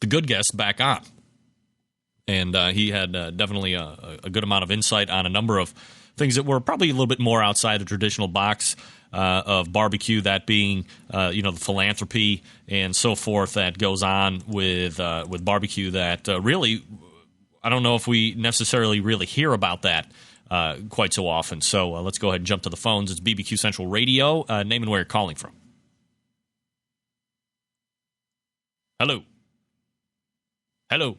the good guests back on. And he had definitely a good amount of insight on a number of things that were probably a little bit more outside the traditional box of barbecue, that being, the philanthropy and so forth that goes on with barbecue that really, I don't know if we necessarily really hear about that quite so often. So let's go ahead and jump to the phones. It's BBQ Central Radio. Name and where you're calling from. Hello. Hello.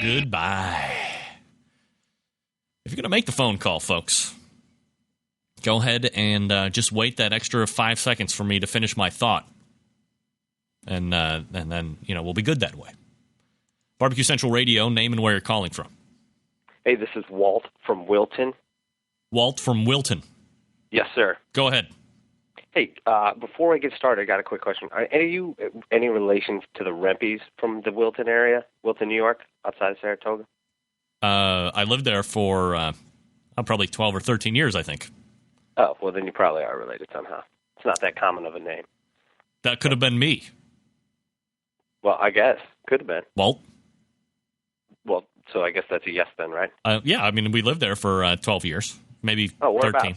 Goodbye. If you're going to make the phone call, folks, go ahead and just wait that extra 5 seconds for me to finish my thought. And then, we'll be good that way. Barbecue Central Radio, name and where you're calling from. Hey, this is Walt from Wilton. Walt from Wilton. Yes, sir. Go ahead. Hey, before I get started, I got a quick question. Are you any relation to the Rempes from the Wilton area, Wilton, New York, outside of Saratoga? I lived there for probably 12 or 13 years, I think. Oh, well, then you probably are related somehow. It's not that common of a name. That could have been me. Well, I guess. Could have been. Walt? Well, so I guess that's a yes then, right? Yeah, I mean, we lived there for 12 years, maybe 13.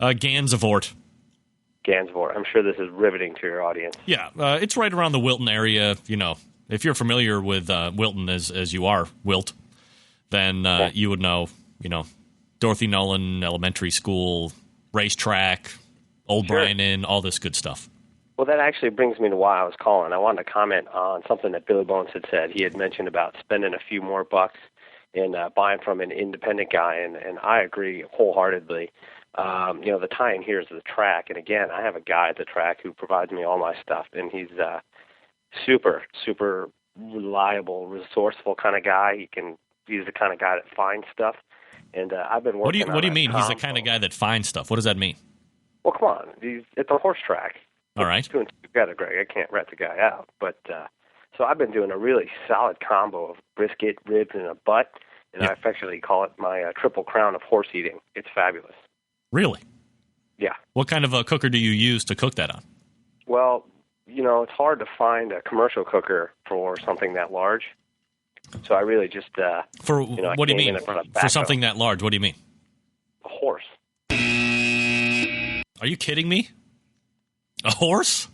Gansevoort. Gansevoort. I'm sure this is riveting to your audience. Yeah, it's right around the Wilton area. If you're familiar with Wilton as you are, Wilt, then you would know, Dorothy Nolan Elementary School, racetrack, Old Bryan Inn, all this good stuff. Well, that actually brings me to why I was calling. I wanted to comment on something that Billy Bones had said. He had mentioned about spending a few more bucks and buying from an independent guy, and I agree wholeheartedly. The tie-in here is the track, and again, I have a guy at the track who provides me all my stuff, and he's super, super reliable, resourceful kind of guy. He's the kind of guy that finds stuff, and I've been working. What do you mean? He's the kind of guy that finds stuff. What does that mean? Well, come on, he's at the horse track. All right. Two and two together, Greg. I can't rat the guy out, but so I've been doing a really solid combo of brisket, ribs, and a butt, and I affectionately call it my triple crown of horse eating. It's fabulous. Really? Yeah. What kind of a cooker do you use to cook that on? Well, it's hard to find a commercial cooker for something that large. So I really just what do you mean? For something that large, what do you mean? A horse. Are you kidding me? A horse?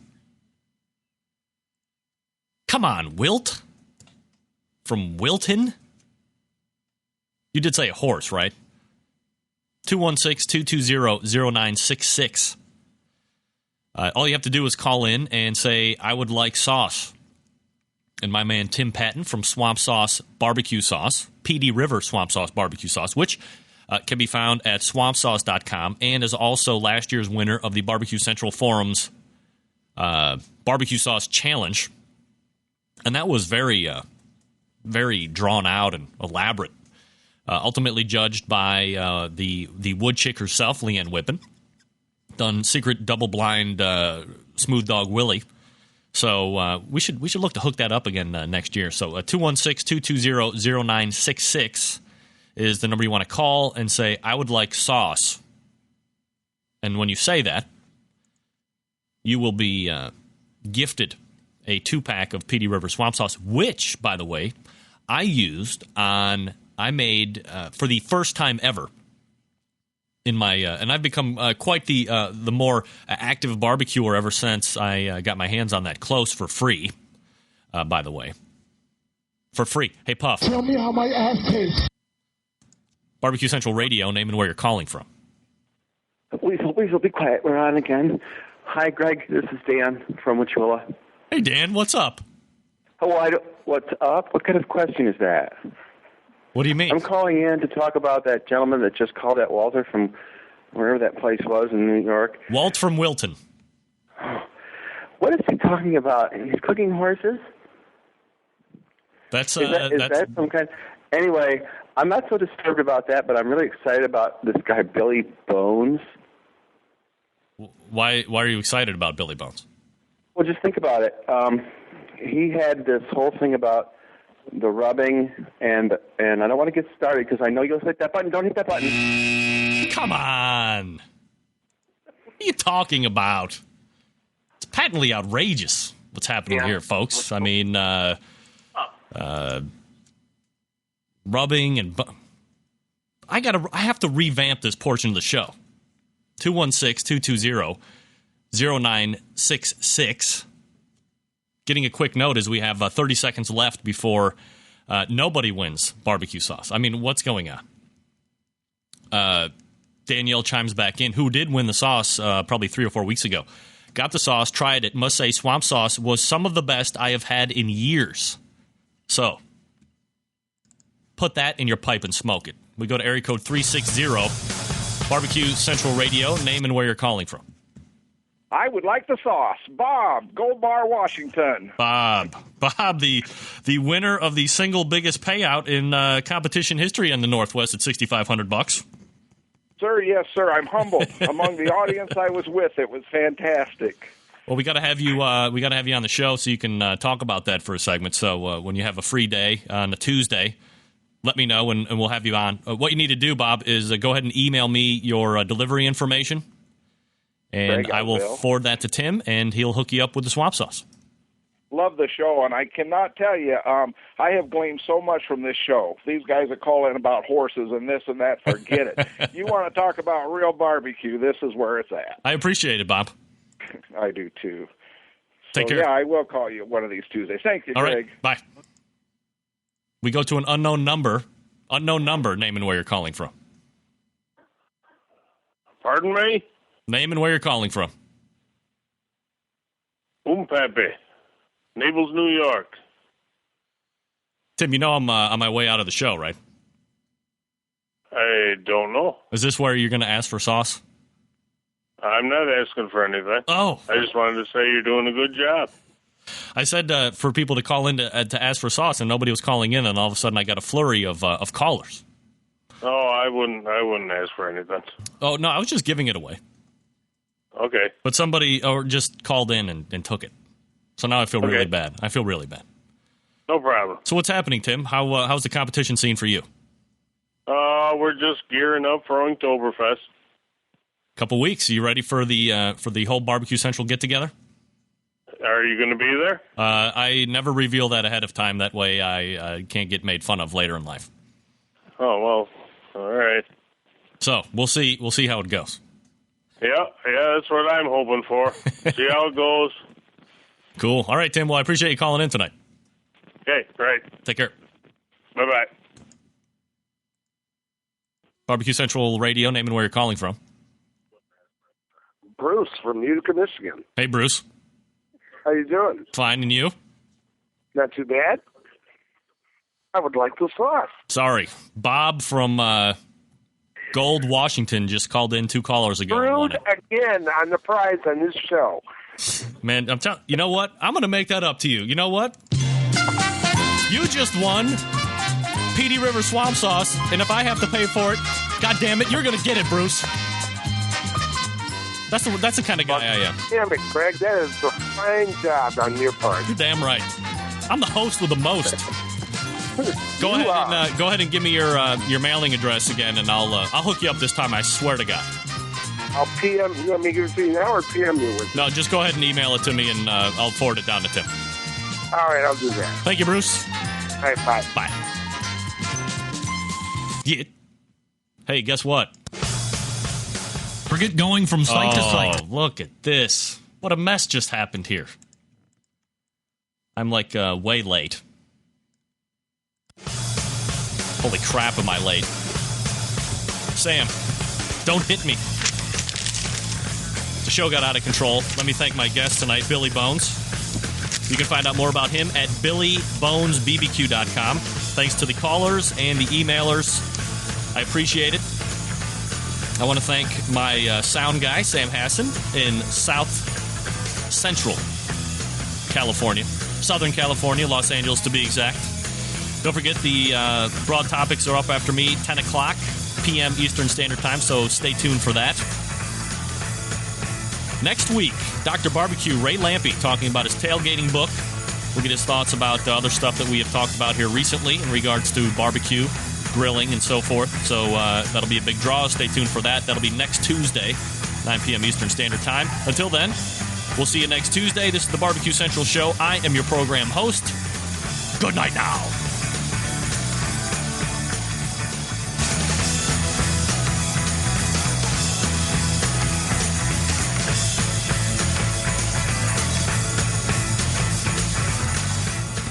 Come on, Wilt? From Wilton? You did say a horse, right? 216-220-0966. All you have to do is call in and say, I would like sauce. And my man Tim Patton from Swamp Sauce Barbecue Sauce, PD River Swamp Sauce Barbecue Sauce, which can be found at swampsauce.com and is also last year's winner of the Barbecue Central Forum's Barbecue Sauce Challenge. And that was very, very drawn out and elaborate. Ultimately judged by the wood chick herself, Leanne Whippen. Done secret double-blind Smooth Dog Willie. So we should look to hook that up again next year. So 216-220-0966 is the number you want to call and say, I would like sauce. And when you say that, you will be gifted a 2-pack of PD River Swamp Sauce, which, by the way, I made for the first time ever in my and I've become quite the more active barbecuer ever since I got my hands on that close for free. By the way, for free. Hey, Puff. Tell me how my ass tastes. Barbecue Central Radio, name and where you're calling from. Weasel, be quiet. We're on again. Hi, Greg. This is Dan from Wachula. Hey, Dan. What's up? What's up? What kind of question is that? What do you mean? I'm calling in to talk about that gentleman that just called at Walter from wherever that place was in New York. Walt from Wilton. What is he talking about? He's cooking horses? That's is that some kind? Anyway, I'm not so disturbed about that, but I'm really excited about this guy Billy Bones. Why are you excited about Billy Bones? Well, just think about it. He had this whole thing about the rubbing, and I don't want to get started because I know you'll hit that button. Don't hit that button. Come on. What are you talking about? It's patently outrageous what's happening here, folks. I mean, rubbing and I have to revamp this portion of the show. 216-220-0966. Getting a quick note as we have 30 seconds left before nobody wins barbecue sauce. I mean, what's going on? Danielle chimes back in, who did win the sauce probably 3 or 4 weeks ago. Got the sauce, tried it. Must say, swamp sauce was some of the best I have had in years. So, put that in your pipe and smoke it. We go to area code 360, Barbecue Central Radio, name and where you're calling from. I would like the sauce. Bob, Gold Bar, Washington. Bob, the winner of the single biggest payout in competition history in the Northwest at $6,500. Sir, yes, sir. I'm humbled. Among the audience I was with, it was fantastic. Well, we got to have you. We got to have you on the show so you can talk about that for a segment. So when you have a free day on a Tuesday, let me know and we'll have you on. What you need to do, Bob, is go ahead and email me your delivery information, and I will forward that to Tim, and he'll hook you up with the swamp sauce. Love the show, and I cannot tell you, I have gleaned so much from this show. These guys are calling about horses and this and that. Forget it. You want to talk about real barbecue, this is where it's at. I appreciate it, Bob. I do, too. Take care. Yeah, I will call you one of these Tuesdays. Thank you, All Greg. right, bye. We go to an unknown number. Unknown number, name and where you're calling from. Pardon me? Name and where you're calling from. Pepe. Naples, New York. Tim, you know I'm on my way out of the show, right? I don't know. Is this where you're going to ask for sauce? I'm not asking for anything. Oh. I just wanted to say you're doing a good job. I said for people to call in to ask for sauce, and nobody was calling in, and all of a sudden I got a flurry of callers. Oh, I wouldn't ask for anything. Oh, no, I was just giving it away. Okay. But somebody just called in and took it. So now I feel really bad. I feel really bad. No problem. So what's happening, Tim? How's the competition scene for you? We're just gearing up for Inktoberfest. Couple weeks. Are you ready for the whole Barbecue Central get-together? Are you going to be there? I never reveal that ahead of time. That way I can't get made fun of later in life. Oh, well, all right. So we'll see how it goes. Yeah, that's what I'm hoping for. See how it goes. Cool. All right, Tim. Well, I appreciate you calling in tonight. Okay, great. Take care. Bye-bye. Barbecue Central Radio, name and where you're calling from. Bruce from Utica, Michigan. Hey, Bruce. How you doing? Fine, and you? Not too bad. I would like the sauce. Sorry. Bob from Gold, Washington just called in 2 callers ago. Screwed again on the prize on this show. Man, I'm telling you know what? I'm going to make that up to you. You know what? You just won Petey River Swamp Sauce, and if I have to pay for it, God damn it, you're going to get it, Bruce. That's the kind of guy I am. Damn it, Greg. That is a fine job on your part. You're damn right. I'm the host with the most. Go ahead and give me your mailing address again, and I'll hook you up this time. I swear to God. I'll PM. You want me to give it to you now or PM you with it? No, just go ahead and email it to me, and I'll forward it down to Tim. All right, I'll do that. Thank you, Bruce. All right, bye. Bye. Yeah. Hey, guess what? Forget going from site to site. Oh, look at this. What a mess just happened here. I'm like way late. Holy crap, am I late? Sam, don't hit me. The show got out of control. Let me thank my guest tonight, Billy Bones. You can find out more about him at BillyBonesBBQ.com. Thanks to the callers and the emailers. I appreciate it. I want to thank my sound guy, Sam Hassan, in South Central California. Southern California, Los Angeles to be exact. Don't forget the broad topics are up after me, 10 o'clock p.m. Eastern Standard Time, so stay tuned for that. Next week, Dr. Barbecue, Ray Lampe, talking about his tailgating book. We'll get his thoughts about other stuff that we have talked about here recently in regards to barbecue, grilling, and so forth. So that'll be a big draw. Stay tuned for that. That'll be next Tuesday, 9 p.m. Eastern Standard Time. Until then, we'll see you next Tuesday. This is the Barbecue Central Show. I am your program host, Good night now.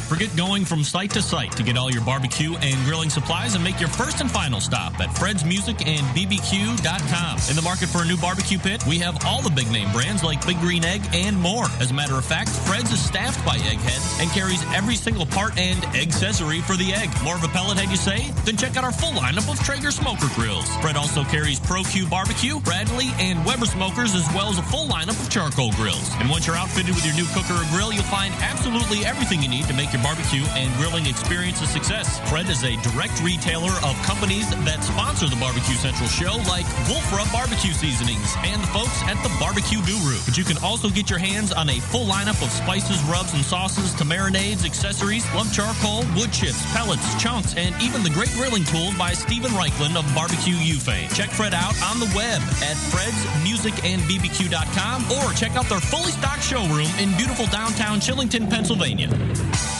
Forget going from site to site to get all your barbecue and grilling supplies and make your first and final stop at Fred's Music and BBQ.com. In the market for a new barbecue pit, we have all the big name brands like Big Green Egg and more. As a matter of fact, Fred's is staffed by eggheads and carries every single part and accessory for the egg. More of a pellet head, you say? Then check out our full lineup of Traeger smoker grills. Fred also carries Pro Q Barbecue, Bradley, and Weber smokers, as well as a full lineup of charcoal grills. And once you're outfitted with your new cooker or grill, you'll find absolutely everything you need to make your barbecue and grilling experience a success. Fred is a direct retailer of companies that sponsor the Barbecue Central show, like Wolf Rub Barbecue Seasonings and the folks at the Barbecue Guru. But you can also get your hands on a full lineup of spices, rubs, and sauces to marinades, accessories, lump charcoal, wood chips, pellets, chunks, and even the great grilling tools by Stephen Reichland of Barbecue U fame. Check Fred out on the web at fredsmusicandbbq.com or check out their fully stocked showroom in beautiful downtown Chillington, Pennsylvania.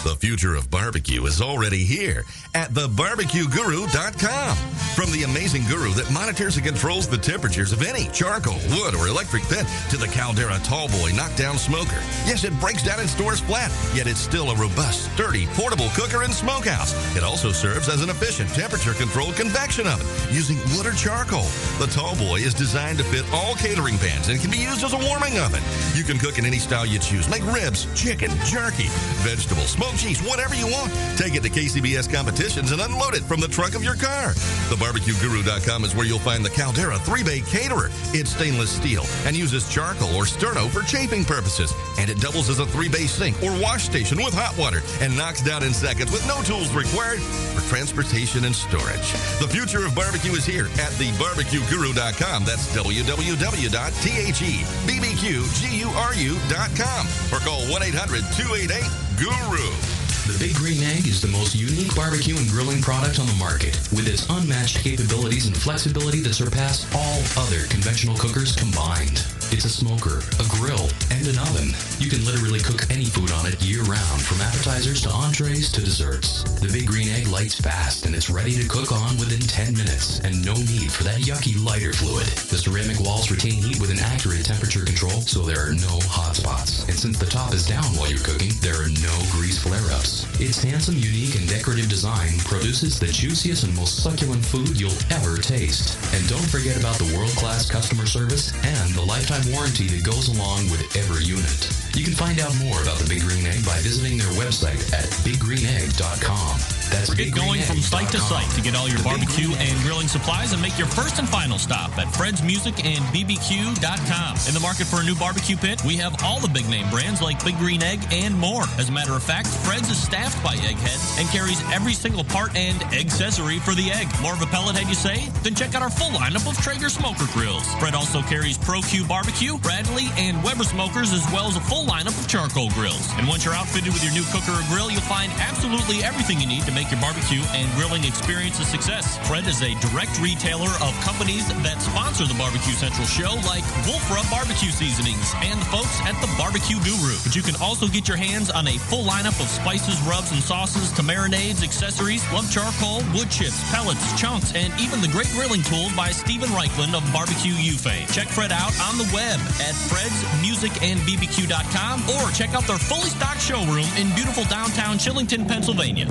The future of barbecue is already here at thebarbecueguru.com. From the amazing guru that monitors and controls the temperatures of any charcoal, wood, or electric pit to the Caldera Tallboy knockdown smoker. Yes, it breaks down and stores flat, yet it's still a robust, sturdy, portable cooker and smokehouse. It also serves as an efficient temperature-controlled convection oven using wood or charcoal. The Tallboy is designed to fit all catering pans and can be used as a warming oven. You can cook in any style you choose. Make ribs, chicken, jerky, vegetables, smoked cheese, whatever you want. Take it to KCBS competitions and unload it from the trunk of your car. TheBarbecueGuru.com is where you'll find the Caldera 3-Bay Caterer. It's stainless steel and uses charcoal or sterno for chafing purposes. And it doubles as a 3-bay sink or wash station with hot water and knocks down in seconds with no tools required for transportation and storage. The future of barbecue is here at TheBarbecueGuru.com. That's www.thebbqguru.com or call 1-800-288-GURU. The Big Green Egg is the most unique barbecue and grilling product on the market, with its unmatched capabilities and flexibility that surpass all other conventional cookers combined. It's a smoker, a grill, and an oven. You can literally cook any food on it year-round, from appetizers to entrees to desserts. The Big Green Egg lights fast, and it's ready to cook on within 10 minutes, and no need for that yucky lighter fluid. The ceramic walls retain heat with an accurate temperature control, so there are no hot spots. And since the top is down while you're cooking, there are no grease flare-ups. Its handsome, unique, and decorative design produces the juiciest and most succulent food you'll ever taste. And don't forget about the world-class customer service and the lifetime warranty that goes along with every unit. You can find out more about the Big Green Egg by visiting their website at biggreenegg.com. That's Forget going from site to site to get all your barbecue and grilling supplies and make your first and final stop at Fred's Music and BBQ.com. In the market for a new barbecue pit, we have all the big name brands like Big Green Egg and more. As a matter of fact, Fred's is staffed by eggheads and carries every single part and accessory for the egg. More of a pellet head, you say? Then check out our full lineup of Traeger smoker grills. Fred also carries Pro Q Barbecue, Bradley, and Weber smokers, as well as a full lineup of charcoal grills. And once you're outfitted with your new cooker or grill, you'll find absolutely everything you need to make your barbecue and grilling experience a success. Fred is a direct retailer of companies that sponsor the Barbecue Central show, like Wolf Rub Barbecue Seasonings and the folks at the Barbecue Guru. But you can also get your hands on a full lineup of spices, rubs, and sauces to marinades, accessories, lump charcoal, wood chips, pellets, chunks, and even the great grilling tools by Stephen Reichland of Barbecue U fame. Check Fred out on the web at fredsmusicandbbq.com or check out their fully stocked showroom in beautiful downtown Chillington, Pennsylvania.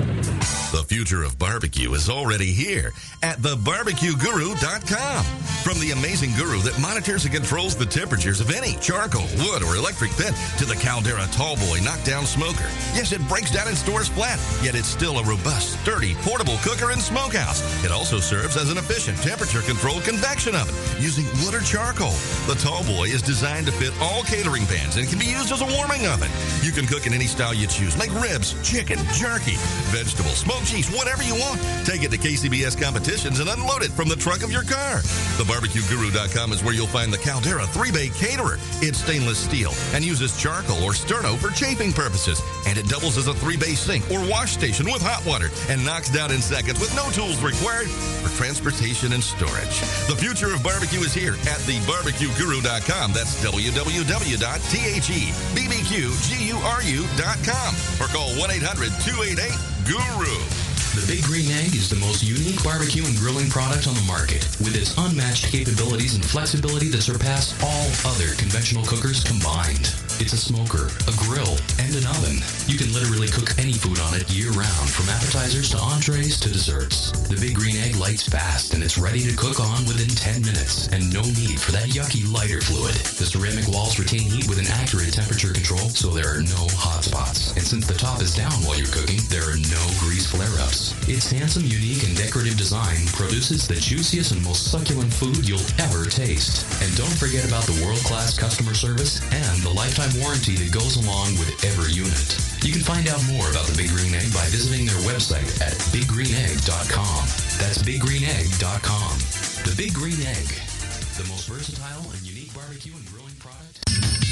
The future of barbecue is already here at thebarbecueguru.com. From the amazing guru that monitors and controls the temperatures of any charcoal, wood, or electric pit to the Caldera Tallboy knockdown smoker. Yes, it breaks down and stores flat, yet it's still a robust, sturdy, portable cooker and smokehouse. It also serves as an efficient temperature-controlled convection oven using wood or charcoal. The Tallboy is designed to fit all catering pans and can be used as a warming oven. You can cook in any style you choose. Make ribs, chicken, jerky, vegetables, smoked cheese, whatever you want. Take it to KCBS competitions and unload it from the trunk of your car. TheBarbecueGuru.com is where you'll find the Caldera 3-Bay Caterer. It's stainless steel and uses charcoal or sterno for chafing purposes. And it doubles as a 3-bay sink or wash station with hot water and knocks down in seconds with no tools required for transportation and storage. The future of barbecue is here at TheBarbecueGuru.com. That's www.thebbqguru.com or call 1-800-288 Guru. The Big Green Egg is the most unique barbecue and grilling product on the market, with its unmatched capabilities and flexibility that surpass all other conventional cookers combined. It's a smoker, a grill, and an oven. You can literally cook any food on it year-round, from appetizers to entrees to desserts. The Big Green Egg lights fast, and it's ready to cook on within 10 minutes, and no need for that yucky lighter fluid. The ceramic walls retain heat with an accurate temperature control, so there are no hot spots. And since the top is down while you're cooking, there are no grease flare-ups. Its handsome, unique, and decorative design produces the juiciest and most succulent food you'll ever taste. And don't forget about the world-class customer service and the lifetime warranty that goes along with every unit. You can find out more about the Big Green Egg by visiting their website at biggreenegg.com. That's biggreenegg.com. The Big Green Egg, the most versatile and unique barbecue and grilling product.